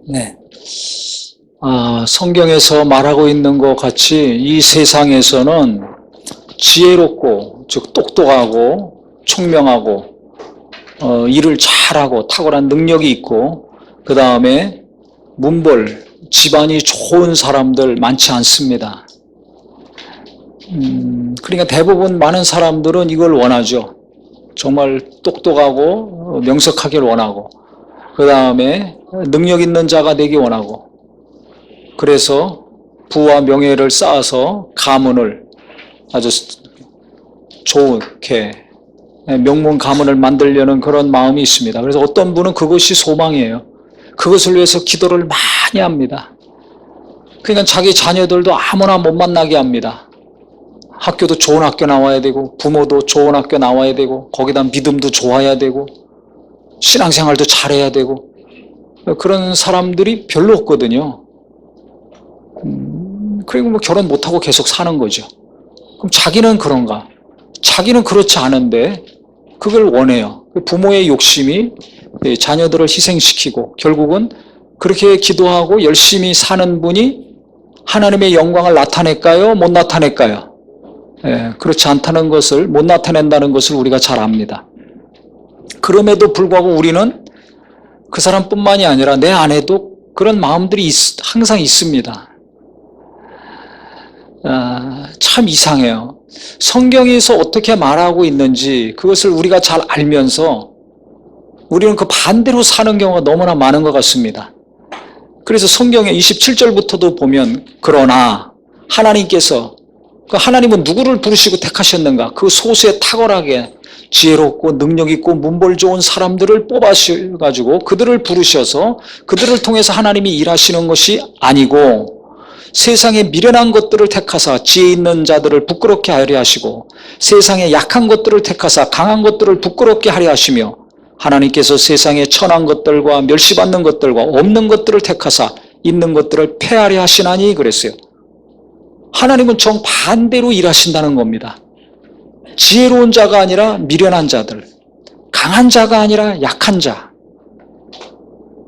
네. 성경에서 말하고 있는 것 같이 이 세상에서는 지혜롭고, 즉 똑똑하고 총명하고 일을 잘하고 탁월한 능력이 있고, 그 다음에 문벌, 집안이 좋은 사람들 많지 않습니다. 그러니까 대부분 많은 사람들은 이걸 원하죠. 정말 똑똑하고 명석하길 원하고, 그 다음에 능력 있는 자가 되기 원하고, 그래서 부와 명예를 쌓아서 가문을 아주 좋게 명문 가문을 만들려는 그런 마음이 있습니다. 그래서 어떤 분은 그것이 소망이에요. 그것을 위해서 기도를 많이 합니다. 그러니까 자기 자녀들도 아무나 못 만나게 합니다. 학교도 좋은 학교 나와야 되고, 부모도 좋은 학교 나와야 되고, 거기다 믿음도 좋아야 되고, 신앙생활도 잘해야 되고, 그런 사람들이 별로 없거든요. 그리고 뭐 결혼 못하고 계속 사는 거죠. 그럼 자기는 그런가? 자기는 그렇지 않은데 그걸 원해요. 부모의 욕심이 자녀들을 희생시키고, 결국은 그렇게 기도하고 열심히 사는 분이 하나님의 영광을 나타낼까요? 못 나타낼까요? 그렇지 않다는 것을, 못 나타낸다는 것을 우리가 잘 압니다. 그럼에도 불구하고 우리는 그 사람뿐만이 아니라 내 안에도 그런 마음들이 항상 있습니다. 참 이상해요. 성경에서 어떻게 말하고 있는지 그것을 우리가 잘 알면서 우리는 그 반대로 사는 경우가 너무나 많은 것 같습니다. 그래서 성경의 27절부터도 보면, 그러나 하나님께서, 하나님은 누구를 부르시고 택하셨는가? 그 소수에 탁월하게 지혜롭고 능력 있고 문벌 좋은 사람들을 뽑아가지고 그들을 부르셔서 그들을 통해서 하나님이 일하시는 것이 아니고, 세상의 미련한 것들을 택하사 지혜 있는 자들을 부끄럽게 하려 하시고, 세상의 약한 것들을 택하사 강한 것들을 부끄럽게 하려 하시며, 하나님께서 세상의 천한 것들과 멸시받는 것들과 없는 것들을 택하사 있는 것들을 폐하려 하시나니 그랬어요. 하나님은 정반대로 일하신다는 겁니다. 지혜로운 자가 아니라 미련한 자들, 강한 자가 아니라 약한 자,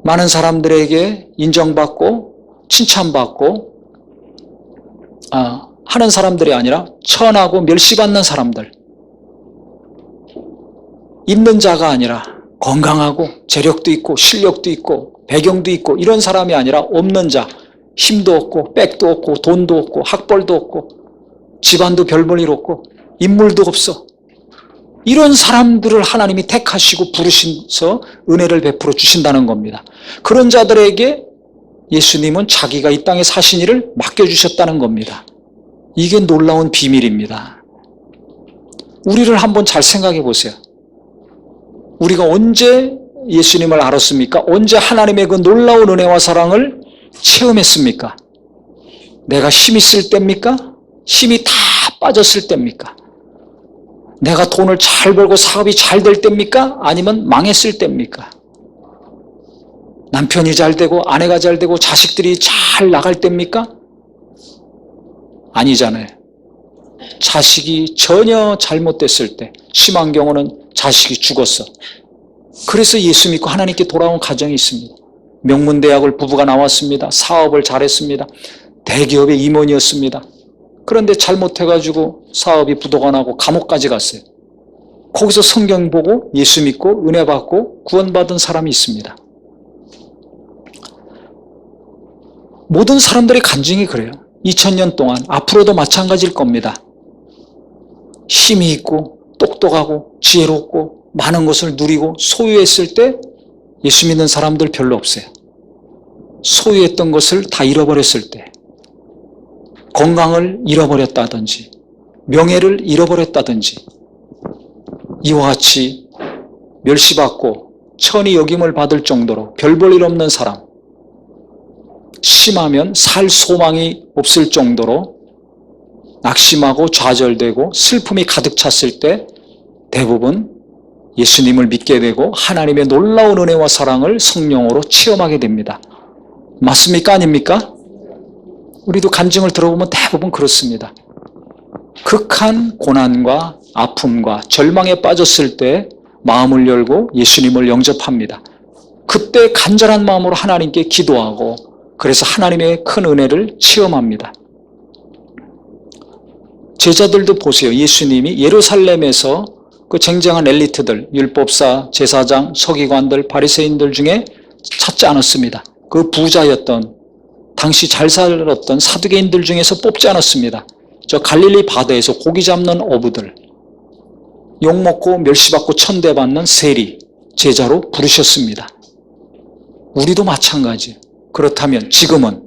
많은 사람들에게 인정받고 칭찬받고 하는 사람들이 아니라 천하고 멸시받는 사람들, 있는 자가 아니라 건강하고 재력도 있고 실력도 있고 배경도 있고 이런 사람이 아니라 없는 자, 힘도 없고 백도 없고 돈도 없고 학벌도 없고 집안도 별 볼 일 없고 인물도 없어, 이런 사람들을 하나님이 택하시고 부르셔서 은혜를 베풀어 주신다는 겁니다. 그런 자들에게 예수님은 자기가 이 땅에 사신 일을 맡겨주셨다는 겁니다. 이게 놀라운 비밀입니다. 우리를 한번 잘 생각해 보세요. 우리가 언제 예수님을 알았습니까? 언제 하나님의 그 놀라운 은혜와 사랑을 체험했습니까? 내가 힘이 있을 때입니까? 힘이 다 빠졌을 때입니까? 내가 돈을 잘 벌고 사업이 잘 될 때입니까? 아니면 망했을 때입니까? 남편이 잘 되고 아내가 잘 되고 자식들이 잘 나갈 때입니까? 아니잖아요. 자식이 전혀 잘못됐을 때, 심한 경우는 자식이 죽었어. 그래서 예수 믿고 하나님께 돌아온 가정이 있습니다. 명문대학을 부부가 나왔습니다. 사업을 잘했습니다. 대기업의 임원이었습니다. 그런데 잘못해가지고 사업이 부도가 나고 감옥까지 갔어요. 거기서 성경 보고 예수 믿고 은혜 받고 구원받은 사람이 있습니다. 모든 사람들의 간증이 그래요. 2000년 동안, 앞으로도 마찬가지일 겁니다. 힘이 있고 똑똑하고 지혜롭고 많은 것을 누리고 소유했을 때 예수 믿는 사람들 별로 없어요. 소유했던 것을 다 잃어버렸을 때, 건강을 잃어버렸다든지 명예를 잃어버렸다든지 이와 같이 멸시받고 천히 여김을 받을 정도로 별 볼 일 없는 사람, 심하면 살 소망이 없을 정도로 낙심하고 좌절되고 슬픔이 가득 찼을 때 대부분 예수님을 믿게 되고 하나님의 놀라운 은혜와 사랑을 성령으로 체험하게 됩니다. 맞습니까? 아닙니까? 우리도 간증을 들어보면 대부분 그렇습니다. 극한 고난과 아픔과 절망에 빠졌을 때 마음을 열고 예수님을 영접합니다. 그때 간절한 마음으로 하나님께 기도하고 그래서 하나님의 큰 은혜를 체험합니다. 제자들도 보세요. 예수님이 예루살렘에서 그 쟁쟁한 엘리트들, 율법사, 제사장, 서기관들, 바리새인들 중에 찾지 않았습니다. 그 부자였던 당시 잘 살았던 사두개인들 중에서 뽑지 않았습니다. 저 갈릴리 바다에서 고기 잡는 어부들, 욕먹고 멸시받고 천대받는 세리, 제자로 부르셨습니다. 우리도 마찬가지. 그렇다면 지금은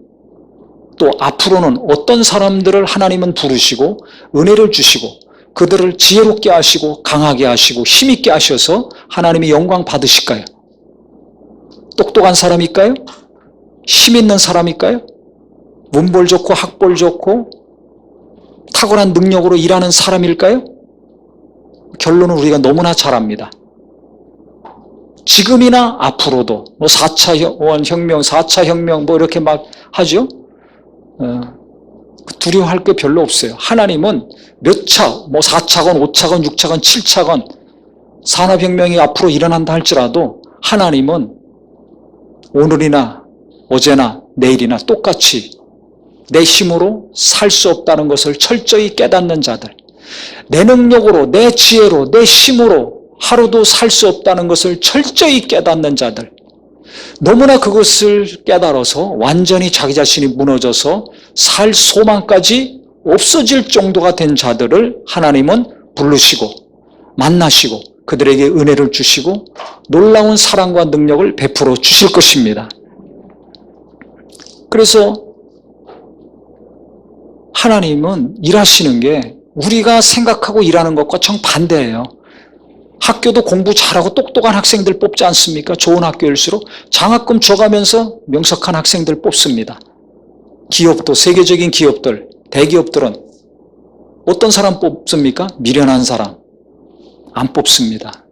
또 앞으로는 어떤 사람들을 하나님은 부르시고 은혜를 주시고 그들을 지혜롭게 하시고 강하게 하시고 힘있게 하셔서 하나님이 영광 받으실까요? 똑똑한 사람일까요? 힘있는 사람일까요? 문벌 좋고 학벌 좋고 탁월한 능력으로 일하는 사람일까요? 결론은 우리가 너무나 잘 압니다. 지금이나 앞으로도 4차 혁명, 4차 혁명 이렇게 막 하죠? 두려워할 게 별로 없어요. 하나님은 몇 차, 4차건 5차건 6차건 7차건 산업혁명이 앞으로 일어난다 할지라도 하나님은 오늘이나 어제나 내일이나 똑같이 내 힘으로 살 수 없다는 것을 철저히 깨닫는 자들, 내 능력으로, 내 지혜로, 내 힘으로 하루도 살 수 없다는 것을 철저히 깨닫는 자들, 너무나 그것을 깨달아서 완전히 자기 자신이 무너져서 살 소망까지 없어질 정도가 된 자들을 하나님은 부르시고 만나시고 그들에게 은혜를 주시고 놀라운 사랑과 능력을 베풀어 주실 것입니다. 그래서 하나님은 일하시는 게 우리가 생각하고 일하는 것과 정반대예요. 학교도 공부 잘하고 똑똑한 학생들 뽑지 않습니까? 좋은 학교일수록 장학금 줘가면서 명석한 학생들 뽑습니다. 기업도 세계적인 기업들, 대기업들은 어떤 사람 뽑습니까? 미련한 사람 안 뽑습니다.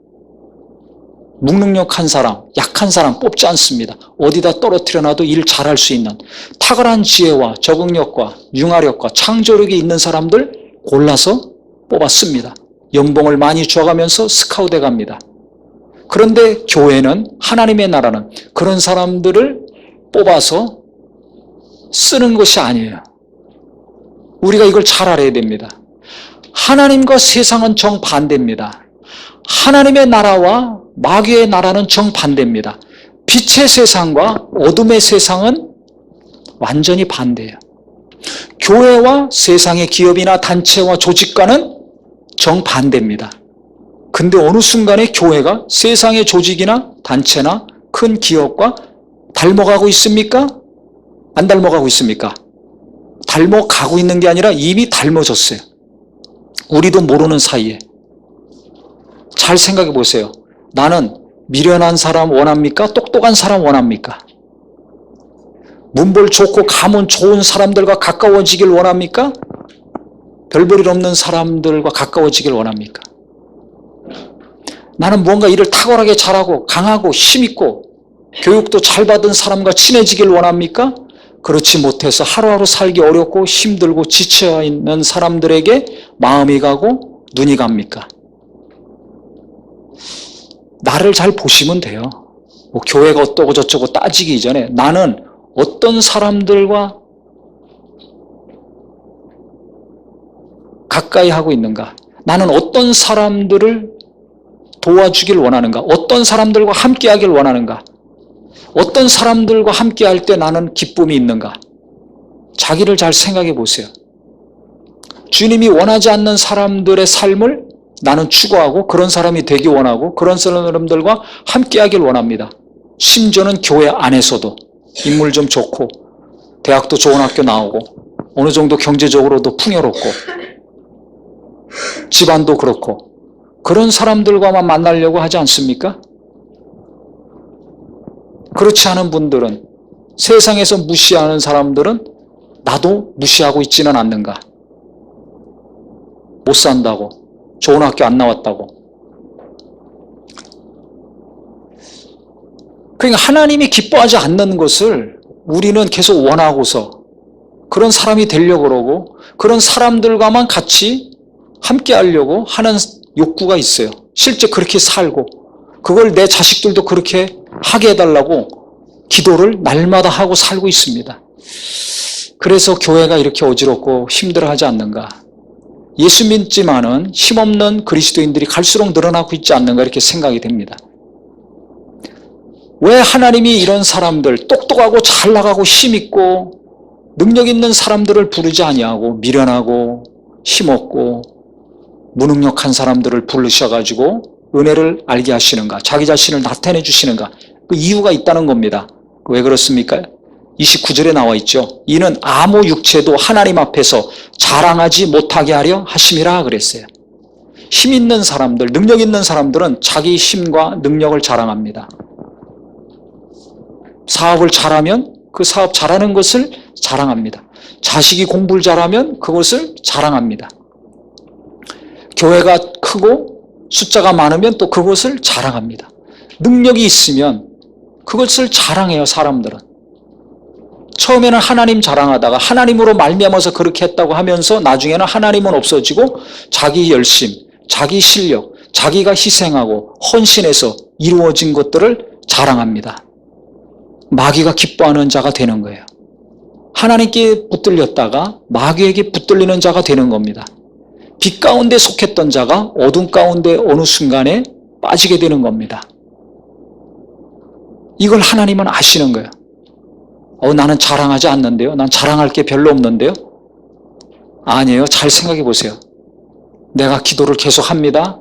무능력한 사람, 약한 사람 뽑지 않습니다. 어디다 떨어뜨려 놔도 일 잘할 수 있는 탁월한 지혜와 적응력과 융화력과 창조력이 있는 사람들 골라서 뽑았습니다. 연봉을 많이 줘가면서 스카우트해 갑니다. 그런데 교회는, 하나님의 나라는 그런 사람들을 뽑아서 쓰는 것이 아니에요. 우리가 이걸 잘 알아야 됩니다. 하나님과 세상은 정반대입니다. 하나님의 나라와 마귀의 나라는 정반대입니다. 빛의 세상과 어둠의 세상은 완전히 반대예요. 교회와 세상의 기업이나 단체와 조직과는 정반대입니다. 근데 어느 순간에 교회가 세상의 조직이나 단체나 큰 기업과 닮아가고 있습니까? 안 닮아가고 있습니까? 닮아가고 있는 게 아니라 이미 닮아졌어요. 우리도 모르는 사이에. 잘 생각해 보세요. 나는 미련한 사람 원합니까? 똑똑한 사람 원합니까? 문벌 좋고 가문 좋은 사람들과 가까워지길 원합니까? 별볼일 없는 사람들과 가까워지길 원합니까? 나는 뭔가 일을 탁월하게 잘하고 강하고 힘있고 교육도 잘 받은 사람과 친해지길 원합니까? 그렇지 못해서 하루하루 살기 어렵고 힘들고 지쳐 있는 사람들에게 마음이 가고 눈이 갑니까? 나를 잘 보시면 돼요. 뭐 교회가 어떠고 저쩌고 따지기 이전에 나는 어떤 사람들과 가까이 하고 있는가? 나는 어떤 사람들을 도와주길 원하는가? 어떤 사람들과 함께 하길 원하는가? 어떤 사람들과 함께 할 때 나는 기쁨이 있는가? 자기를 잘 생각해 보세요. 주님이 원하지 않는 사람들의 삶을 나는 추구하고 그런 사람이 되기 원하고 그런 사람들과 함께 하길 원합니다. 심지어는 교회 안에서도 인물 좀 좋고 대학도 좋은 학교 나오고 어느 정도 경제적으로도 풍요롭고 집안도 그렇고 그런 사람들과만 만나려고 하지 않습니까? 그렇지 않은 분들은, 세상에서 무시하는 사람들은 나도 무시하고 있지는 않는가? 못 산다고, 좋은 학교 안 나왔다고. 그러니까 하나님이 기뻐하지 않는 것을 우리는 계속 원하고서 그런 사람이 되려고 그러고 그런 사람들과만 같이 함께 하려고 하는 욕구가 있어요. 실제 그렇게 살고 그걸 내 자식들도 그렇게 하게 해달라고 기도를 날마다 하고 살고 있습니다. 그래서 교회가 이렇게 어지럽고 힘들어하지 않는가. 예수 믿지만은 힘없는 그리스도인들이 갈수록 늘어나고 있지 않는가 이렇게 생각이 됩니다. 왜 하나님이 이런 사람들, 똑똑하고 잘 나가고 힘있고 능력 있는 사람들을 부르지 아니하고 미련하고 힘없고 무능력한 사람들을 부르셔가지고 은혜를 알게 하시는가, 자기 자신을 나타내 주시는가? 그 이유가 있다는 겁니다. 왜 그렇습니까? 29절에 나와 있죠. 이는 아무 육체도 하나님 앞에서 자랑하지 못하게 하려 하심이라 그랬어요. 힘 있는 사람들, 능력 있는 사람들은 자기 힘과 능력을 자랑합니다. 사업을 잘하면 그 사업 잘하는 것을 자랑합니다. 자식이 공부를 잘하면 그것을 자랑합니다. 교회가 크고 숫자가 많으면 또 그것을 자랑합니다. 능력이 있으면 그것을 자랑해요, 사람들은. 처음에는 하나님 자랑하다가 하나님으로 말미암아서 그렇게 했다고 하면서 나중에는 하나님은 없어지고 자기 열심, 자기 실력, 자기가 희생하고 헌신해서 이루어진 것들을 자랑합니다. 마귀가 기뻐하는 자가 되는 거예요. 하나님께 붙들렸다가 마귀에게 붙들리는 자가 되는 겁니다. 빛 가운데 속했던 자가 어둠 가운데 어느 순간에 빠지게 되는 겁니다. 이걸 하나님은 아시는 거예요. 나는 자랑하지 않는데요. 난 자랑할 게 별로 없는데요. 아니에요. 잘 생각해 보세요. 내가 기도를 계속 합니다.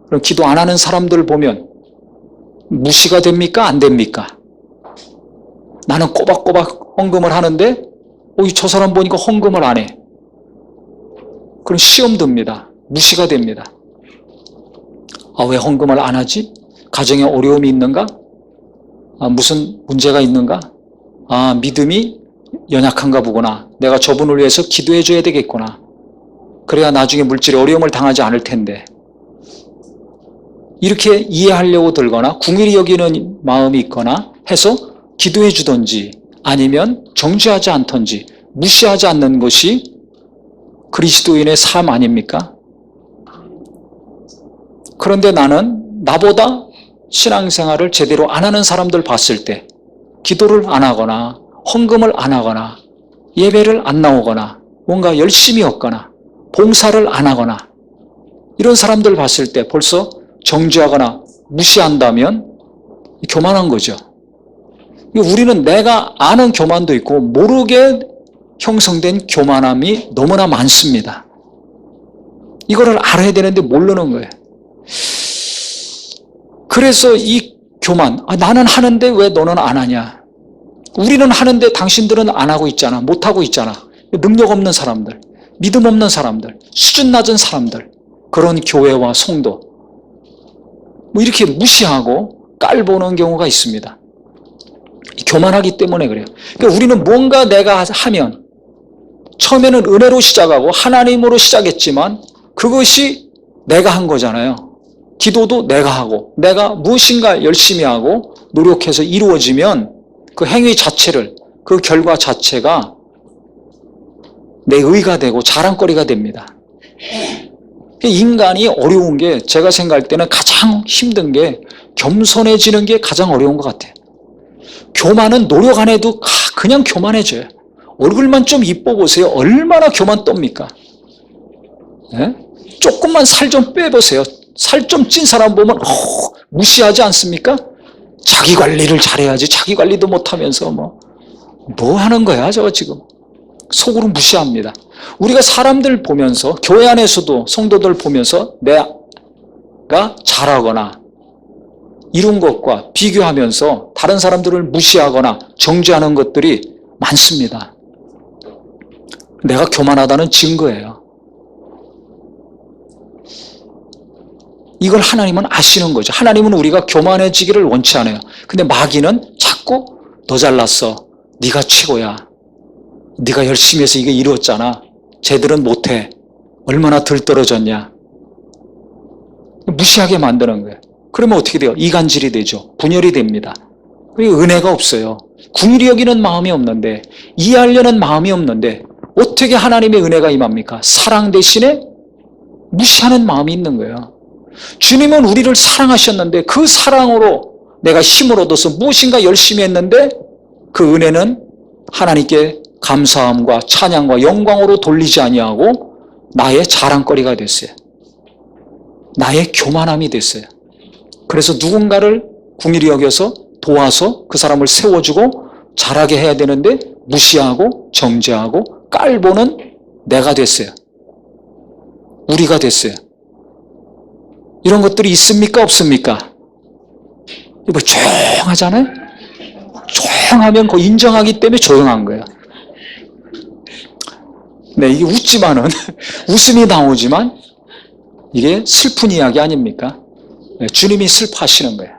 그럼 기도 안 하는 사람들 보면 무시가 됩니까? 안 됩니까? 나는 꼬박꼬박 헌금을 하는데 저 사람 보니까 헌금을 안 해. 그럼 시험 듭니다. 무시가 됩니다. 왜 헌금을 안 하지? 가정에 어려움이 있는가? 무슨 문제가 있는가? 믿음이 연약한가 보구나. 내가 저분을 위해서 기도해 줘야 되겠구나. 그래야 나중에 물질에 어려움을 당하지 않을 텐데. 이렇게 이해하려고 들거나 궁일이 여기는 마음이 있거나 해서 기도해 주든지 아니면 정죄하지 않던지 무시하지 않는 것이 그리스도인의 삶 아닙니까? 그런데 나는 나보다 신앙생활을 제대로 안 하는 사람들 봤을 때 기도를 안 하거나 헌금을 안 하거나 예배를 안 나오거나 뭔가 열심히 없거나 봉사를 안 하거나 이런 사람들 봤을 때 벌써 정죄하거나 무시한다면 교만한 거죠. 우리는 내가 아는 교만도 있고 모르게 형성된 교만함이 너무나 많습니다. 이거를 알아야 되는데 모르는 거예요. 그래서 이 교만, 나는 하는데 왜 너는 안 하냐? 우리는 하는데 당신들은 안 하고 있잖아. 못 하고 있잖아. 능력 없는 사람들, 믿음 없는 사람들, 수준 낮은 사람들, 그런 교회와 성도 이렇게 무시하고 깔보는 경우가 있습니다. 교만하기 때문에 그래요. 그러니까 우리는 뭔가 내가 하면 처음에는 은혜로 시작하고 하나님으로 시작했지만 그것이 내가 한 거잖아요. 기도도 내가 하고 내가 무엇인가 열심히 하고 노력해서 이루어지면 그 행위 자체를, 그 결과 자체가 내 의가 되고 자랑거리가 됩니다. 인간이 어려운 게 제가 생각할 때는 가장 힘든 게 겸손해지는 게 가장 어려운 것 같아요. 교만은 노력 안 해도 그냥 교만해져요. 얼굴만 좀 이뻐 보세요. 얼마나 교만 떱니까? 네? 조금만 살 좀 빼보세요. 살 좀 찐 사람 보면 무시하지 않습니까? 자기 관리를 잘해야지. 자기 관리도 못하면서 뭐 하는 거야 저거 지금. 속으로 무시합니다. 우리가 사람들 보면서 교회 안에서도 성도들 보면서 내가 잘하거나 이룬 것과 비교하면서 다른 사람들을 무시하거나 정죄하는 것들이 많습니다. 내가 교만하다는 증거예요. 이걸 하나님은 아시는 거죠. 하나님은 우리가 교만해지기를 원치 않아요. 근데 마귀는 자꾸 너 잘났어. 네가 최고야. 네가 열심히 해서 이게 이루었잖아. 쟤들은 못해. 얼마나 덜 떨어졌냐. 무시하게 만드는 거예요. 그러면 어떻게 돼요? 이간질이 되죠. 분열이 됩니다. 그리고 은혜가 없어요. 긍휼히 여기는 마음이 없는데, 이해하려는 마음이 없는데 어떻게 하나님의 은혜가 임합니까? 사랑 대신에 무시하는 마음이 있는 거예요. 주님은 우리를 사랑하셨는데 그 사랑으로 내가 힘을 얻어서 무엇인가 열심히 했는데 그 은혜는 하나님께 감사함과 찬양과 영광으로 돌리지 아니하고 나의 자랑거리가 됐어요. 나의 교만함이 됐어요. 그래서 누군가를 긍휼히 여겨서 도와서 그 사람을 세워주고 잘하게 해야 되는데 무시하고 정죄하고 깔보는 내가 됐어요. 우리가 됐어요. 이런 것들이 있습니까? 없습니까? 뭐 조용하잖아요? 조용하면 그거 인정하기 때문에 조용한 거예요. 네, 이게 웃지만은, 웃음이 나오지만 이게 슬픈 이야기 아닙니까? 네, 주님이 슬퍼하시는 거예요.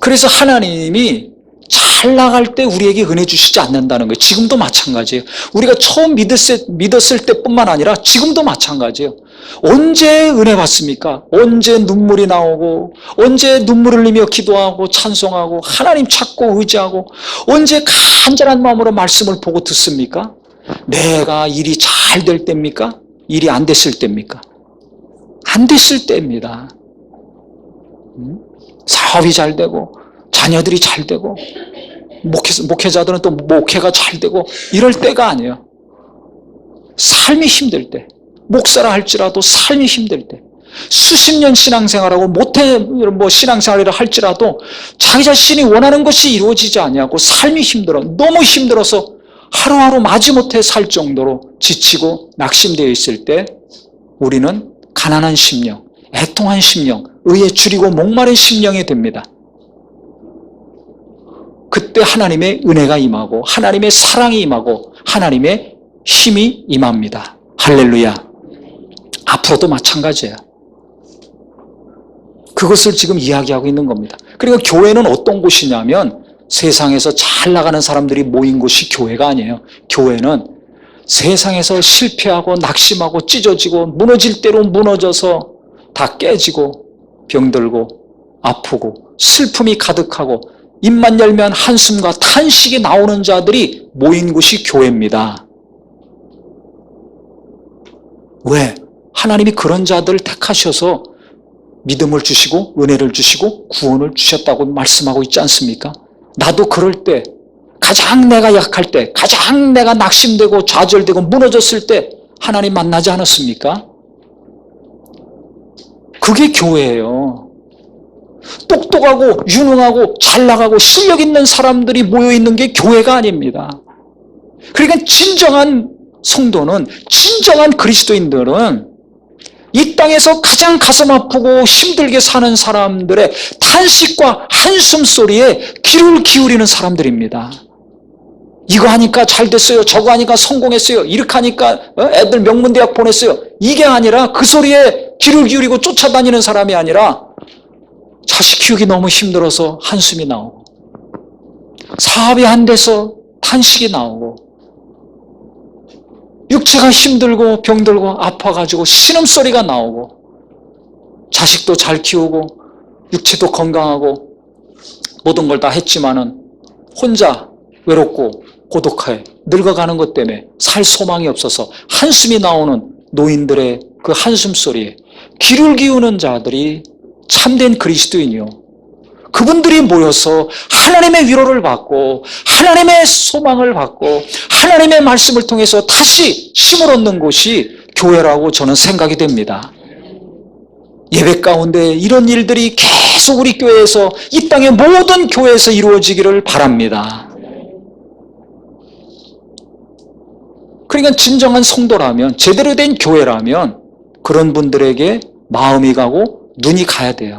그래서 하나님이 잘 나갈 때 우리에게 은혜 주시지 않는다는 거예요. 지금도 마찬가지예요. 우리가 처음 믿었을 때뿐만 아니라 지금도 마찬가지예요. 언제 은혜 받습니까? 언제 눈물이 나오고 언제 눈물 흘리며 기도하고 찬송하고 하나님 찾고 의지하고 언제 간절한 마음으로 말씀을 보고 듣습니까? 내가 일이 잘 될 때입니까? 일이 안 됐을 때입니까? 안 됐을 때입니다. 사업이 잘 되고 자녀들이 잘 되고 목회자들은 또 목회가 잘 되고 이럴 때가 아니에요. 삶이 힘들 때, 목사라 할지라도 삶이 힘들 때, 수십 년 신앙생활하고 신앙생활을 할지라도 자기 자신이 원하는 것이 이루어지지 않냐고 삶이 힘들어, 너무 힘들어서 하루하루 마지못해 살 정도로 지치고 낙심되어 있을 때 우리는 가난한 심령, 애통한 심령, 의에 줄이고 목마른 심령이 됩니다. 그때 하나님의 은혜가 임하고 하나님의 사랑이 임하고 하나님의 힘이 임합니다. 할렐루야. 앞으로도 마찬가지예요. 그것을 지금 이야기하고 있는 겁니다. 그리고 교회는 어떤 곳이냐면 세상에서 잘 나가는 사람들이 모인 곳이 교회가 아니에요. 교회는 세상에서 실패하고 낙심하고 찢어지고 무너질 대로 무너져서 다 깨지고 병들고 아프고 슬픔이 가득하고 입만 열면 한숨과 탄식이 나오는 자들이 모인 곳이 교회입니다. 왜? 하나님이 그런 자들을 택하셔서 믿음을 주시고 은혜를 주시고 구원을 주셨다고 말씀하고 있지 않습니까? 나도 그럴 때, 가장 내가 약할 때, 가장 내가 낙심되고 좌절되고 무너졌을 때 하나님 만나지 않았습니까? 그게 교회예요. 똑똑하고 유능하고 잘 나가고 실력 있는 사람들이 모여있는 게 교회가 아닙니다. 그러니까 진정한 성도는, 진정한 그리스도인들은 이 땅에서 가장 가슴 아프고 힘들게 사는 사람들의 탄식과 한숨 소리에 귀를 기울이는 사람들입니다. 이거 하니까 잘 됐어요. 저거 하니까 성공했어요. 이렇게 하니까 애들 명문대학 보냈어요. 이게 아니라 그 소리에 귀를 기울이고 쫓아다니는 사람이 아니라 자식 키우기 너무 힘들어서 한숨이 나오고 사업이 안 돼서 탄식이 나오고 육체가 힘들고 병들고 아파가지고 신음소리가 나오고 자식도 잘 키우고 육체도 건강하고 모든 걸 다 했지만은 혼자 외롭고 고독해 늙어가는 것 때문에 살 소망이 없어서 한숨이 나오는 노인들의 그 한숨소리에 귀를 기우는 자들이 참된 그리스도인이요. 그분들이 모여서 하나님의 위로를 받고 하나님의 소망을 받고 하나님의 말씀을 통해서 다시 힘을 얻는 곳이 교회라고 저는 생각이 됩니다. 예배 가운데 이런 일들이 계속 우리 교회에서, 이 땅의 모든 교회에서 이루어지기를 바랍니다. 그러니까 진정한 성도라면, 제대로 된 교회라면 그런 분들에게 마음이 가고 눈이 가야 돼요.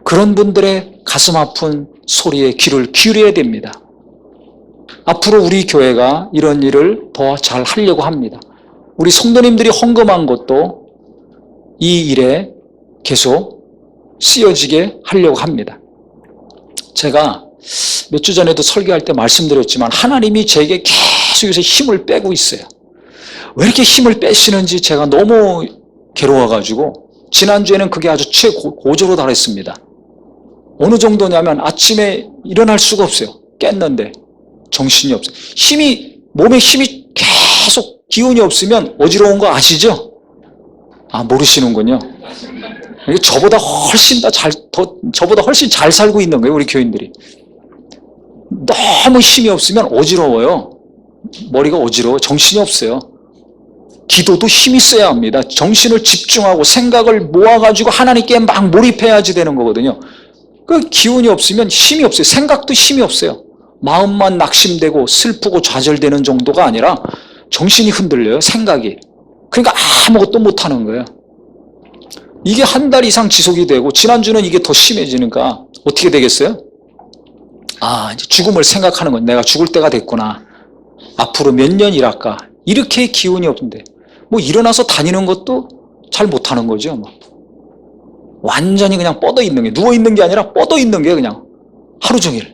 그런 분들의 가슴 아픈 소리에 귀를 기울여야 됩니다. 앞으로 우리 교회가 이런 일을 더 잘 하려고 합니다. 우리 성도님들이 헌금한 것도 이 일에 계속 쓰여지게 하려고 합니다. 제가 몇 주 전에도 설교할 때 말씀드렸지만 하나님이 제게 계속 요새 힘을 빼고 있어요. 왜 이렇게 힘을 빼시는지 제가 너무 괴로워가지고 지난주에는 그게 아주 최고조로 달했습니다. 어느 정도냐면 아침에 일어날 수가 없어요. 깼는데 정신이 없어요. 몸에 힘이 계속 기운이 없으면 어지러운 거 아시죠? 모르시는군요. 저보다 훨씬 저보다 훨씬 잘 살고 있는 거예요, 우리 교인들이. 너무 힘이 없으면 어지러워요. 머리가 어지러워. 정신이 없어요. 기도도 힘이 있어야 합니다. 정신을 집중하고 생각을 모아가지고 하나님께 막 몰입해야지 되는 거거든요. 그 기운이 없으면 힘이 없어요. 생각도 힘이 없어요. 마음만 낙심되고 슬프고 좌절되는 정도가 아니라 정신이 흔들려요, 생각이. 그러니까 아무것도 못하는 거예요. 이게 한 달 이상 지속이 되고 지난주는 이게 더 심해지니까 어떻게 되겠어요? 이제 죽음을 생각하는 건 내가 죽을 때가 됐구나. 앞으로 몇 년 일할까? 이렇게 기운이 없는데 일어나서 다니는 것도 잘 못하는 거죠. 완전히 그냥 뻗어 있는 게, 누워 있는 게 아니라 뻗어 있는 게 그냥 하루 종일.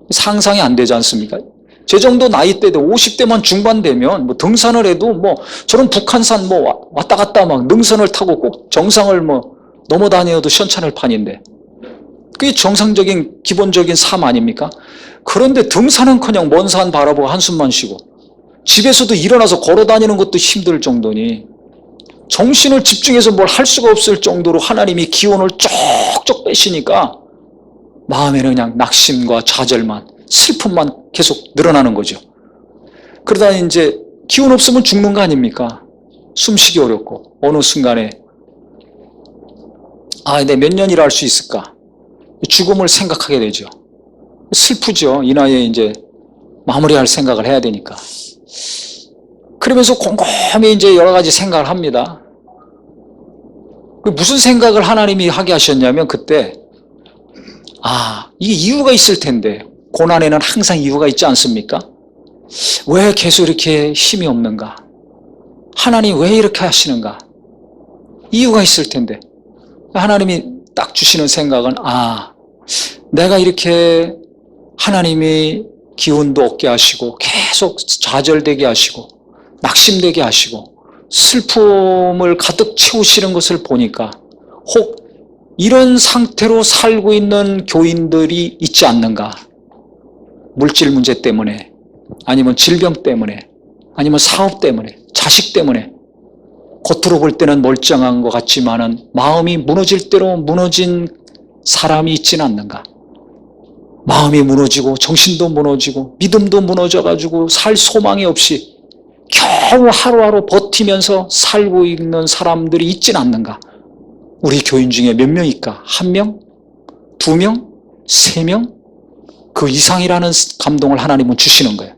상상이 안 되지 않습니까? 제 정도 나이대도 50대만 중반 되면 등산을 해도 저런 북한산 왔다 갔다 막 능선을 타고 꼭 정상을 넘어 다녀도 시원찮을 판인데 그게 정상적인 기본적인 삶 아닙니까? 그런데 등산은커녕 먼 산 바라보고 한숨만 쉬고 집에서도 일어나서 걸어 다니는 것도 힘들 정도니 정신을 집중해서 뭘 할 수가 없을 정도로 하나님이 기운을 쪽쪽 빼시니까 마음에는 그냥 낙심과 좌절만, 슬픔만 계속 늘어나는 거죠. 그러다 이제 기운 없으면 죽는 거 아닙니까? 숨쉬기 어렵고 어느 순간에 내가 몇 년 일할 수 있을까? 죽음을 생각하게 되죠. 슬프죠. 이 나이에 이제 마무리할 생각을 해야 되니까. 그러면서 곰곰이 이제 여러 가지 생각을 합니다. 무슨 생각을 하나님이 하게 하셨냐면 그때 이게 이유가 있을 텐데 고난에는 항상 이유가 있지 않습니까? 왜 계속 이렇게 힘이 없는가? 하나님 왜 이렇게 하시는가? 이유가 있을 텐데 하나님이 딱 주시는 생각은 내가 이렇게 하나님이 기운도 없게 하시고 계속 좌절되게 하시고 낙심되게 하시고 슬픔을 가득 채우시는 것을 보니까 혹 이런 상태로 살고 있는 교인들이 있지 않는가? 물질 문제 때문에 아니면 질병 때문에 아니면 사업 때문에 자식 때문에 겉으로 볼 때는 멀쩡한 것 같지만은 마음이 무너질 대로 무너진 사람이 있지는 않는가? 마음이 무너지고 정신도 무너지고 믿음도 무너져가지고 살 소망이 없이 겨우 하루하루 버티면서 살고 있는 사람들이 있지는 않는가? 우리 교인 중에 몇 명일까? 1명? 2명? 3명? 그 이상이라는 감동을 하나님은 주시는 거예요.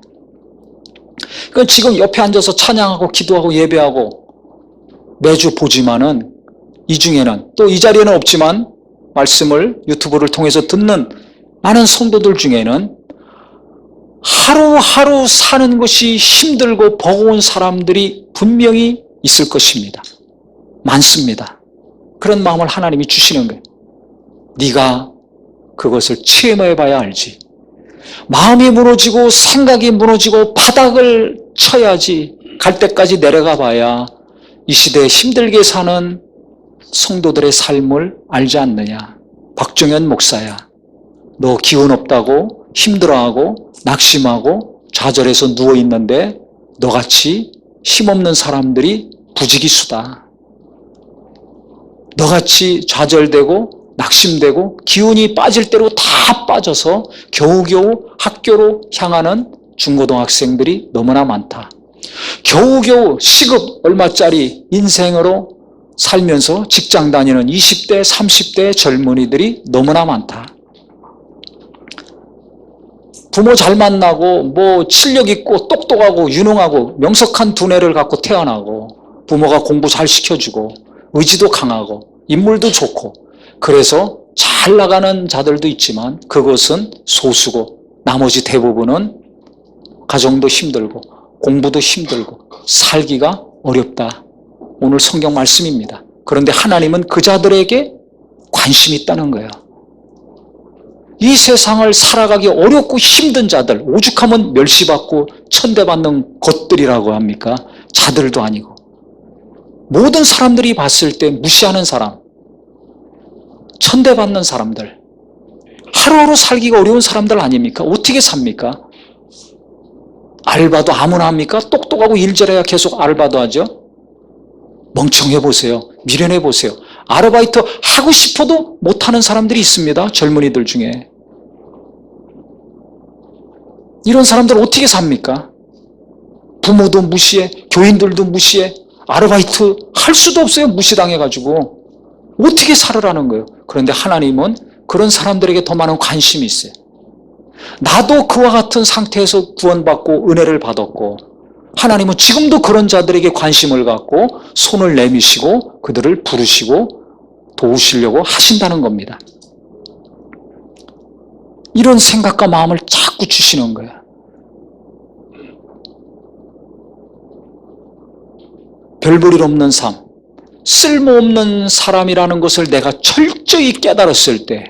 그러니까 지금 옆에 앉아서 찬양하고 기도하고 예배하고 매주 보지만은 이 중에는 또 이 자리에는 없지만 말씀을 유튜브를 통해서 듣는 많은 성도들 중에는 하루하루 사는 것이 힘들고 버거운 사람들이 분명히 있을 것입니다. 많습니다. 그런 마음을 하나님이 주시는 거예요. 네가 그것을 체험해 봐야 알지. 마음이 무너지고 생각이 무너지고 바닥을 쳐야지 갈 때까지 내려가 봐야 이 시대에 힘들게 사는 성도들의 삶을 알지 않느냐. 박종현 목사야. 너 기운 없다고 힘들어하고 낙심하고 좌절해서 누워있는데 너같이 힘없는 사람들이 부지기수다. 너같이 좌절되고 낙심되고 기운이 빠질 대로 다 빠져서 겨우겨우 학교로 향하는 중고등학생들이 너무나 많다. 겨우겨우 시급 얼마짜리 인생으로 살면서 직장 다니는 20대, 30대 젊은이들이 너무나 많다. 부모 잘 만나고 실력 있고 똑똑하고 유능하고 명석한 두뇌를 갖고 태어나고 부모가 공부 잘 시켜주고 의지도 강하고 인물도 좋고 그래서 잘 나가는 자들도 있지만 그것은 소수고 나머지 대부분은 가정도 힘들고 공부도 힘들고 살기가 어렵다. 오늘 성경 말씀입니다. 그런데 하나님은 그 자들에게 관심이 있다는 거예요. 이 세상을 살아가기 어렵고 힘든 자들, 오죽하면 멸시받고 천대받는 것들이라고 합니까? 자들도 아니고 모든 사람들이 봤을 때 무시하는 사람, 천대받는 사람들, 하루하루 살기가 어려운 사람들 아닙니까? 어떻게 삽니까? 알바도 아무나 합니까? 똑똑하고 일 잘해야 계속 알바도 하죠. 멍청해 보세요. 미련해 보세요. 아르바이트 하고 싶어도 못하는 사람들이 있습니다. 젊은이들 중에. 이런 사람들 어떻게 삽니까? 부모도 무시해, 교인들도 무시해, 아르바이트 할 수도 없어요. 무시당해가지고. 어떻게 살으라는 거예요? 그런데 하나님은 그런 사람들에게 더 많은 관심이 있어요. 나도 그와 같은 상태에서 구원받고 은혜를 받았고, 하나님은 지금도 그런 자들에게 관심을 갖고 손을 내미시고 그들을 부르시고 도우시려고 하신다는 겁니다. 이런 생각과 마음을 자꾸 주시는 거예요. 별볼일 없는 삶, 쓸모없는 사람이라는 것을 내가 철저히 깨달았을 때,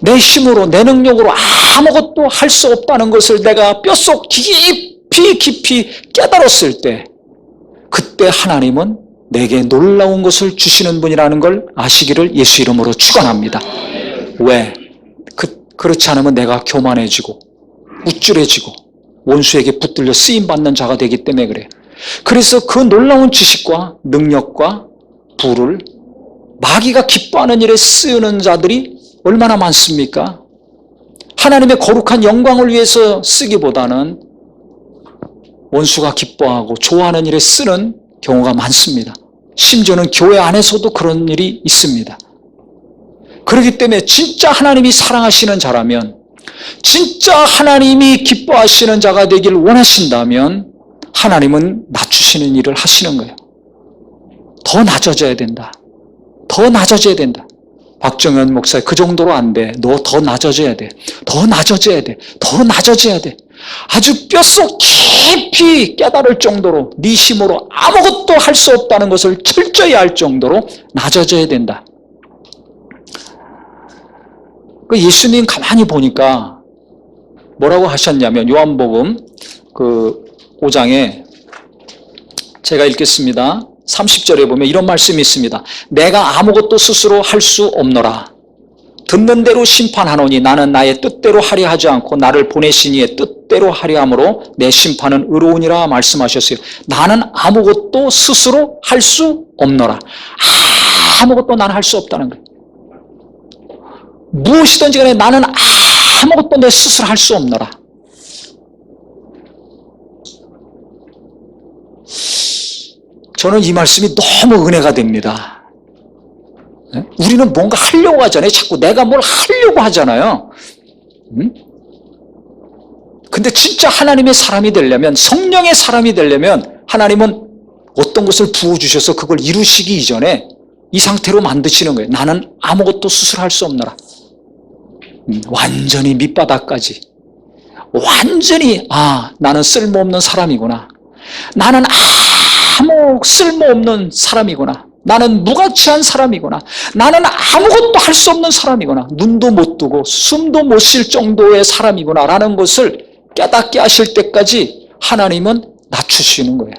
내 힘으로, 내 능력으로 아무것도 할 수 없다는 것을 내가 뼛속 깊이 깨달았을 때, 그때 하나님은 내게 놀라운 것을 주시는 분이라는 걸 아시기를 예수 이름으로 축원합니다. 왜? 그렇지 않으면 내가 교만해지고 우쭐해지고 원수에게 붙들려 쓰임받는 자가 되기 때문에 그래요. 그래서 그 놀라운 지식과 능력과 부를 마귀가 기뻐하는 일에 쓰는 자들이 얼마나 많습니까? 하나님의 거룩한 영광을 위해서 쓰기보다는 원수가 기뻐하고 좋아하는 일에 쓰는 경우가 많습니다. 심지어는 교회 안에서도 그런 일이 있습니다. 그렇기 때문에 진짜 하나님이 사랑하시는 자라면, 진짜 하나님이 기뻐하시는 자가 되길 원하신다면 하나님은 낮추시는 일을 하시는 거예요. 더 낮아져야 된다. 더 낮아져야 된다. 박정현 목사, 그 정도로 안 돼. 너 더 낮아져야 돼. 더 낮아져야 돼. 더 낮아져야 돼. 아주 뼛속 깊이 깨달을 정도로, 네 힘으로 아무것도 할 수 없다는 것을 철저히 알 정도로 낮아져야 된다. 예수님 가만히 보니까 뭐라고 하셨냐면, 요한복음 5장에 제가 읽겠습니다. 30절에 보면 이런 말씀이 있습니다. 내가 아무것도 스스로 할 수 없노라. 듣는 대로 심판하노니 나는 나의 뜻대로 하려 하지 않고 나를 보내신 이의 뜻대로 하려 함으로 내 심판은 의로우니라 말씀하셨어요. 나는 아무것도 스스로 할 수 없노라. 아무것도 나는 할 수 없다는 거예요. 무엇이든지 간에 나는 아무것도 내 스스로 할 수 없노라. 저는 이 말씀이 너무 은혜가 됩니다. 우리는 뭔가 하려고 하잖아요. 자꾸 내가 뭘 하려고 하잖아요. 근데 진짜 하나님의 사람이 되려면, 성령의 사람이 되려면 하나님은 어떤 것을 부어주셔서 그걸 이루시기 이전에 이 상태로 만드시는 거예요. 나는 아무것도 스스로 할 수 없노라. 완전히 밑바닥까지. 완전히 나는 쓸모없는 사람이구나. 나는 아무 쓸모없는 사람이구나. 나는 무가치한 사람이구나. 나는 아무것도 할 수 없는 사람이구나. 눈도 못 뜨고 숨도 못 쉴 정도의 사람이구나 라는 것을 깨닫게 하실 때까지 하나님은 낮추시는 거예요.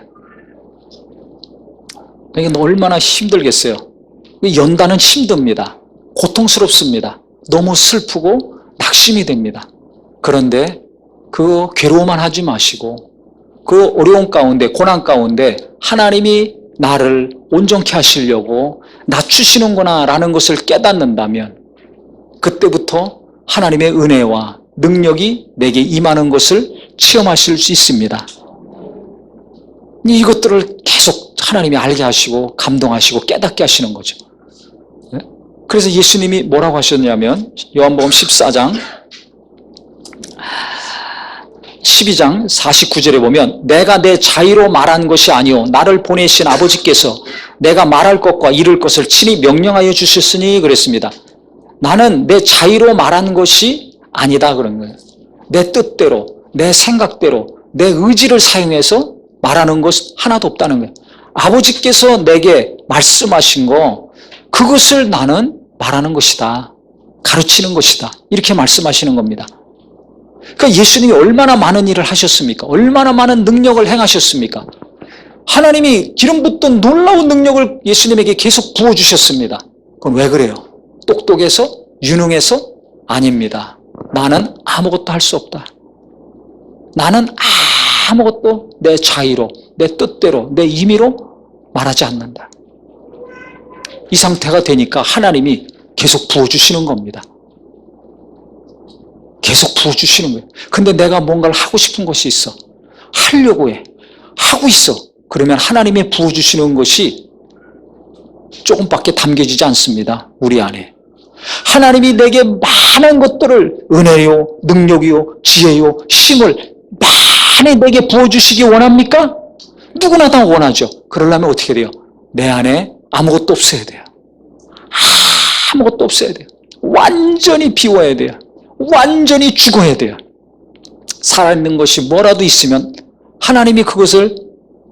이게 얼마나 힘들겠어요. 연단은 힘듭니다. 고통스럽습니다. 너무 슬프고 낙심이 됩니다. 그런데 그 괴로워만 하지 마시고 그 어려운 가운데, 고난 가운데 하나님이 나를 온전케 하시려고 낮추시는구나 라는 것을 깨닫는다면 그때부터 하나님의 은혜와 능력이 내게 임하는 것을 체험하실 수 있습니다. 이것들을 계속 하나님이 알게 하시고 감동하시고 깨닫게 하시는 거죠. 그래서 예수님이 뭐라고 하셨냐면 요한복음 14장 12장 49절에 보면 내가 내 자의로 말한 것이 아니오 나를 보내신 아버지께서 내가 말할 것과 이룰 것을 친히 명령하여 주셨으니 그랬습니다. 나는 내 자의로 말한 것이 아니다 그런 거예요. 내 뜻대로, 내 생각대로, 내 의지를 사용해서 말하는 것 하나도 없다는 거예요. 아버지께서 내게 말씀하신 거 그것을 나는 말하는 것이다. 가르치는 것이다. 이렇게 말씀하시는 겁니다. 그러니까 예수님이 얼마나 많은 일을 하셨습니까? 얼마나 많은 능력을 행하셨습니까? 하나님이 기름 붓던 놀라운 능력을 예수님에게 계속 부어주셨습니다. 그건 왜 그래요? 똑똑해서? 유능해서? 아닙니다. 나는 아무것도 할 수 없다. 나는 아무것도 내 자의로, 내 뜻대로, 내 임의로 말하지 않는다. 이 상태가 되니까 하나님이 계속 부어주시는 겁니다. 계속 부어주시는 거예요. 근데 내가 뭔가를 하고 싶은 것이 있어. 하려고 해. 하고 있어. 그러면 하나님의 부어주시는 것이 조금밖에 담겨지지 않습니다. 우리 안에. 하나님이 내게 많은 것들을 은혜요, 능력이요, 지혜요, 힘을 많이 내게 부어주시기 원합니까? 누구나 다 원하죠. 그러려면 어떻게 돼요? 내 안에 아무것도 없어야 돼요. 아무것도 없어야 돼요. 완전히 비워야 돼요. 완전히 죽어야 돼요. 살아있는 것이 뭐라도 있으면 하나님이 그것을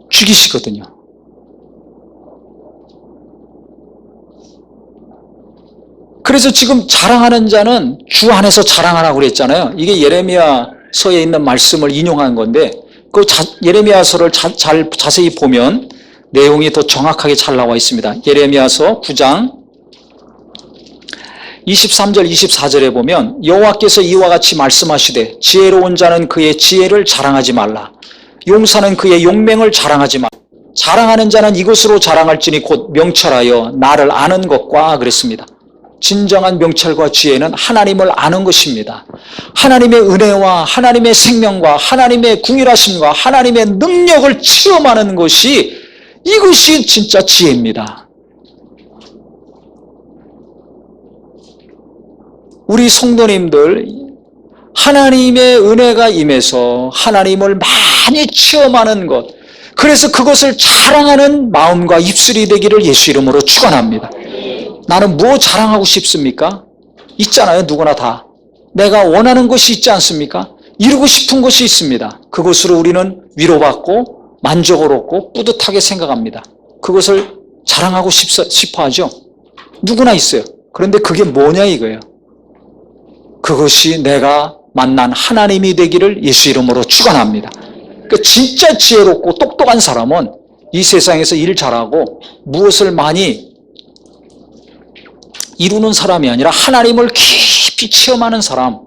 죽이시거든요. 그래서 지금 자랑하는 자는 주 안에서 자랑하라고 그랬잖아요. 이게 예레미야서에 있는 말씀을 인용한 건데 그 예레미야서를 자세히 보면 내용이 더 정확하게 잘 나와 있습니다. 예레미야서 9장 23절 24절에 보면 여호와께서 이와 같이 말씀하시되 지혜로운 자는 그의 지혜를 자랑하지 말라. 용사는 그의 용맹을 자랑하지 말라. 자랑하는 자는 이것으로 자랑할지니 곧 명철하여 나를 아는 것과 그랬습니다. 진정한 명철과 지혜는 하나님을 아는 것입니다. 하나님의 은혜와 하나님의 생명과 하나님의 궁일하심과 하나님의 능력을 체험하는 것이 이것이 진짜 지혜입니다. 우리 성도님들 하나님의 은혜가 임해서 하나님을 많이 체험하는 것, 그래서 그것을 자랑하는 마음과 입술이 되기를 예수 이름으로 축원합니다. 나는 뭐 자랑하고 싶습니까? 있잖아요. 누구나 다. 내가 원하는 것이 있지 않습니까? 이루고 싶은 것이 있습니다. 그것으로 우리는 위로받고 만족을 얻고 뿌듯하게 생각합니다. 그것을 자랑하고 싶어 하죠. 누구나 있어요. 그런데 그게 뭐냐 이거예요. 그것이 내가 만난 하나님이 되기를 예수 이름으로 축원합니다. 그러니까 진짜 지혜롭고 똑똑한 사람은 이 세상에서 일 잘하고 무엇을 많이 이루는 사람이 아니라 하나님을 깊이 체험하는 사람,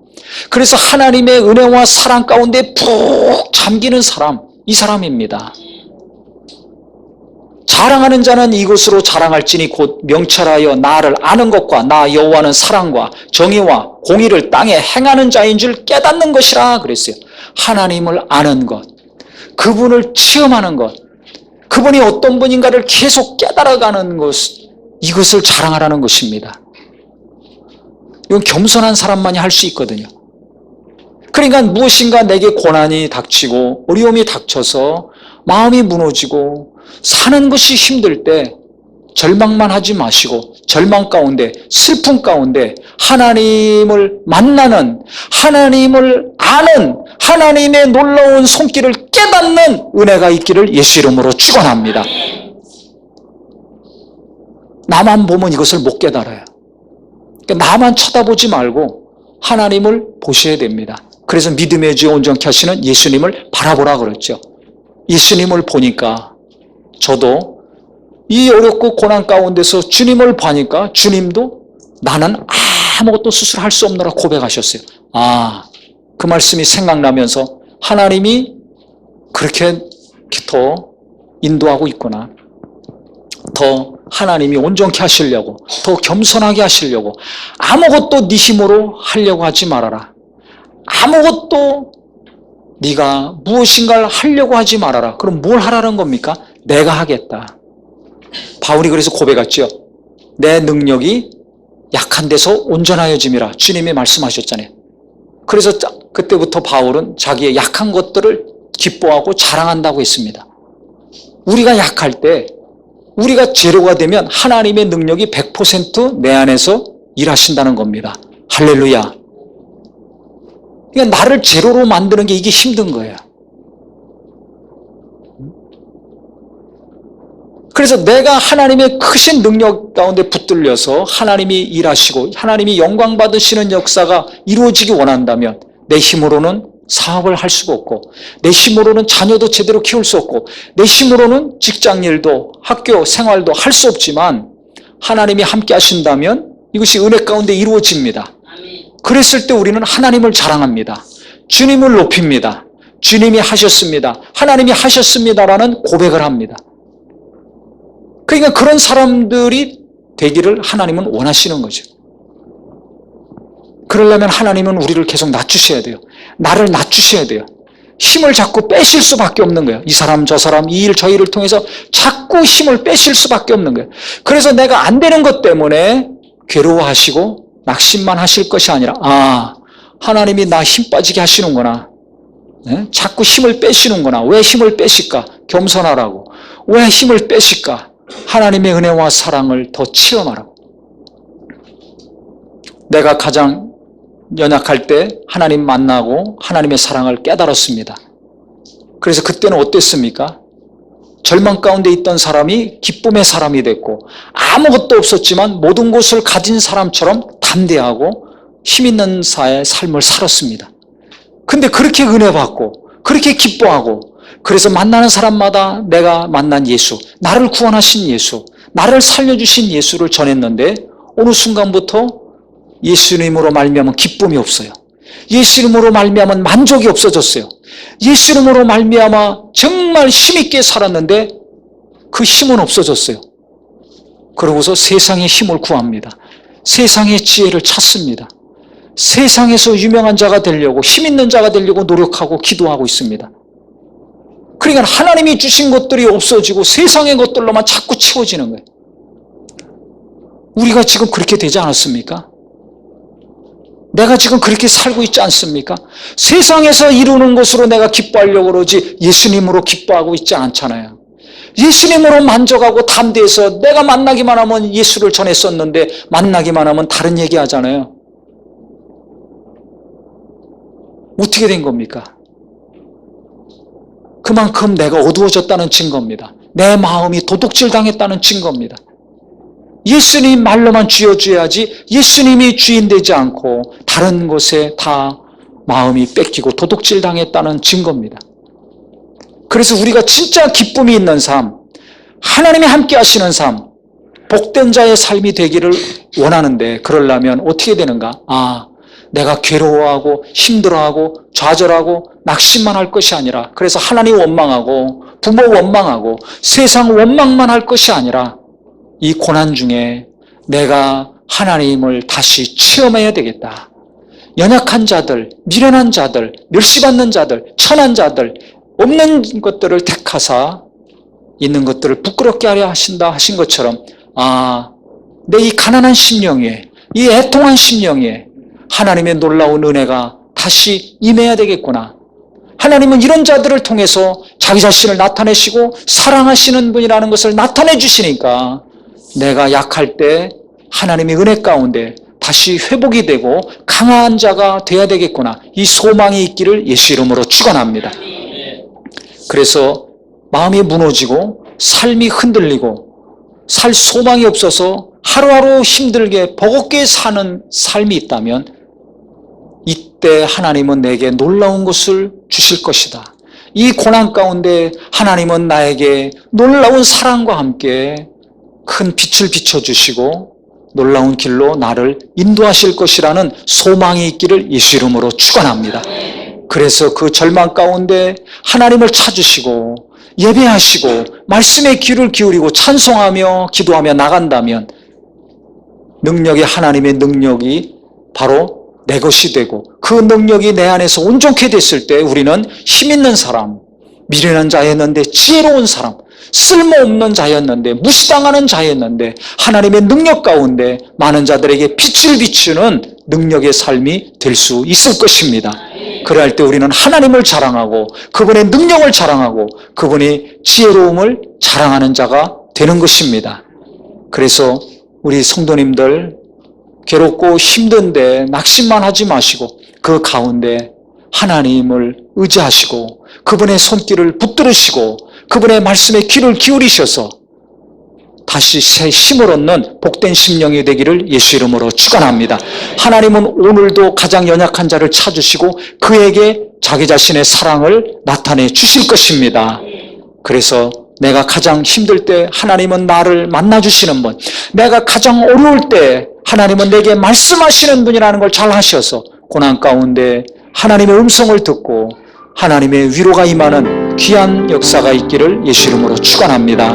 그래서 하나님의 은혜와 사랑 가운데 푹 잠기는 사람, 이 사람입니다. 자랑하는 자는 이것으로 자랑할지니 곧 명철하여 나를 아는 것과 나 여호와는 사랑과 정의와 공의를 땅에 행하는 자인 줄 깨닫는 것이라 그랬어요. 하나님을 아는 것, 그분을 체험하는 것, 그분이 어떤 분인가를 계속 깨달아가는 것, 이것을 자랑하라는 것입니다. 이건 겸손한 사람만이 할 수 있거든요. 그러니까 무엇인가 내게 고난이 닥치고 어려움이 닥쳐서 마음이 무너지고 사는 것이 힘들 때 절망만 하지 마시고 절망 가운데 슬픔 가운데 하나님을 만나는, 하나님을 아는, 하나님의 놀라운 손길을 깨닫는 은혜가 있기를 예수 이름으로 축원합니다. 나만 보면 이것을 못 깨달아요. 그러니까 나만 쳐다보지 말고 하나님을 보셔야 됩니다. 그래서 믿음의 주에 온전케 하시는 예수님을 바라보라 그랬죠. 예수님을 보니까 저도 이 어렵고 고난 가운데서 주님을 보니까 주님도 나는 아무것도 스스로 할 수 없노라 고백하셨어요. 그 말씀이 생각나면서 하나님이 그렇게 더 인도하고 있구나. 더 하나님이 온전케 하시려고, 더 겸손하게 하시려고 아무것도 네 힘으로 하려고 하지 말아라. 아무것도 네가 무엇인가를 하려고 하지 말아라. 그럼 뭘 하라는 겁니까? 내가 하겠다. 바울이 그래서 고백했죠. 내 능력이 약한 데서 온전하여짐이라 주님이 말씀하셨잖아요. 그래서 그때부터 바울은 자기의 약한 것들을 기뻐하고 자랑한다고 했습니다. 우리가 약할 때, 우리가 제로가 되면 하나님의 능력이 100% 내 안에서 일하신다는 겁니다. 할렐루야. 그러니까 나를 제로로 만드는 게 이게 힘든 거예요. 그래서 내가 하나님의 크신 능력 가운데 붙들려서 하나님이 일하시고 하나님이 영광 받으시는 역사가 이루어지기 원한다면 내 힘으로는 사업을 할 수가 없고, 내 힘으로는 자녀도 제대로 키울 수 없고, 내 힘으로는 직장일도 학교 생활도 할 수 없지만 하나님이 함께 하신다면 이것이 은혜 가운데 이루어집니다. 그랬을 때 우리는 하나님을 자랑합니다. 주님을 높입니다. 주님이 하셨습니다. 하나님이 하셨습니다라는 고백을 합니다. 그러니까 그런 사람들이 되기를 하나님은 원하시는 거죠. 그러려면 하나님은 우리를 계속 낮추셔야 돼요. 나를 낮추셔야 돼요. 힘을 자꾸 빼실 수밖에 없는 거예요. 이 사람 저 사람 이 일 저 일을 통해서 자꾸 힘을 빼실 수밖에 없는 거예요. 그래서 내가 안 되는 것 때문에 괴로워하시고 낙심만 하실 것이 아니라 하나님이 나 힘 빠지게 하시는구나. 네? 자꾸 힘을 빼시는구나. 왜 힘을 빼실까? 겸손하라고. 왜 힘을 빼실까? 하나님의 은혜와 사랑을 더 체험하라고. 내가 가장 연약할 때 하나님 만나고 하나님의 사랑을 깨달았습니다. 그래서 그때는 어땠습니까? 절망 가운데 있던 사람이 기쁨의 사람이 됐고 아무것도 없었지만 모든 것을 가진 사람처럼 담대하고 힘있는 삶을 살았습니다. 근데 그렇게 은혜 받고 그렇게 기뻐하고 그래서 만나는 사람마다 내가 만난 예수, 나를 구원하신 예수, 나를 살려주신 예수를 전했는데 어느 순간부터 예수님으로 말미암은 기쁨이 없어요. 예수님으로 말미암은 만족이 없어졌어요. 예수님으로 말미암아 정말 힘있게 살았는데 그 힘은 없어졌어요. 그러고서 세상의 힘을 구합니다. 세상의 지혜를 찾습니다. 세상에서 유명한 자가 되려고 힘있는 자가 되려고 노력하고 기도하고 있습니다. 그러니까 하나님이 주신 것들이 없어지고 세상의 것들로만 자꾸 채워지는 거예요. 우리가 지금 그렇게 되지 않았습니까? 내가 지금 그렇게 살고 있지 않습니까? 세상에서 이루는 것으로 내가 기뻐하려고 그러지 예수님으로 기뻐하고 있지 않잖아요. 예수님으로 만족하고 담대해서 내가 만나기만 하면 예수를 전했었는데 만나기만 하면 다른 얘기 하잖아요. 어떻게 된 겁니까? 그만큼 내가 어두워졌다는 증거입니다. 내 마음이 도둑질 당했다는 증거입니다. 예수님 말로만 쥐어줘야지 예수님이 주인 되지 않고 다른 곳에 다 마음이 뺏기고 도둑질 당했다는 증거입니다. 그래서 우리가 진짜 기쁨이 있는 삶, 하나님이 함께 하시는 삶, 복된 자의 삶이 되기를 원하는데 그러려면 어떻게 되는가? 내가 괴로워하고 힘들어하고 좌절하고 낙심만 할 것이 아니라 그래서 하나님 원망하고 부모 원망하고 세상 원망만 할 것이 아니라 이 고난 중에 내가 하나님을 다시 체험해야 되겠다. 연약한 자들, 미련한 자들, 멸시받는 자들, 천한 자들, 없는 것들을 택하사 있는 것들을 부끄럽게 하려 하신다 하신 것처럼 내 이 가난한 심령에 이 애통한 심령에 하나님의 놀라운 은혜가 다시 임해야 되겠구나. 하나님은 이런 자들을 통해서 자기 자신을 나타내시고 사랑하시는 분이라는 것을 나타내 주시니까 내가 약할 때 하나님의 은혜 가운데 다시 회복이 되고 강한 자가 돼야 되겠구나. 이 소망이 있기를 예수 이름으로 축원합니다. 그래서 마음이 무너지고 삶이 흔들리고 살 소망이 없어서 하루하루 힘들게 버겁게 사는 삶이 있다면 이때 하나님은 내게 놀라운 것을 주실 것이다. 이 고난 가운데 하나님은 나에게 놀라운 사랑과 함께 큰 빛을 비춰주시고 놀라운 길로 나를 인도하실 것이라는 소망이 있기를 예수 이름으로 축원합니다. 그래서 그 절망 가운데 하나님을 찾으시고 예배하시고 말씀에 귀를 기울이고 찬송하며 기도하며 나간다면 능력이 하나님의 능력이 바로 내 것이 되고 그 능력이 내 안에서 온전케 됐을 때 우리는 힘있는 사람, 미련한 자였는데 지혜로운 사람, 쓸모없는 자였는데 무시당하는 자였는데 하나님의 능력 가운데 많은 자들에게 빛을 비추는 능력의 삶이 될 수 있을 것입니다. 그럴 때 우리는 하나님을 자랑하고 그분의 능력을 자랑하고 그분의 지혜로움을 자랑하는 자가 되는 것입니다. 그래서 우리 성도님들 괴롭고 힘든데 낙심만 하지 마시고 그 가운데 하나님을 의지하시고 그분의 손길을 붙들으시고 그분의 말씀에 귀를 기울이셔서 다시 새 힘을 얻는 복된 심령이 되기를 예수 이름으로 축원합니다. 하나님은 오늘도 가장 연약한 자를 찾으시고 그에게 자기 자신의 사랑을 나타내 주실 것입니다. 그래서 내가 가장 힘들 때 하나님은 나를 만나주시는 분, 내가 가장 어려울 때 하나님은 내게 말씀하시는 분이라는 걸 잘 아셔서 고난 가운데 하나님의 음성을 듣고 하나님의 위로가 임하는 귀한 역사가 있기를 예수 이름으로 축원합니다.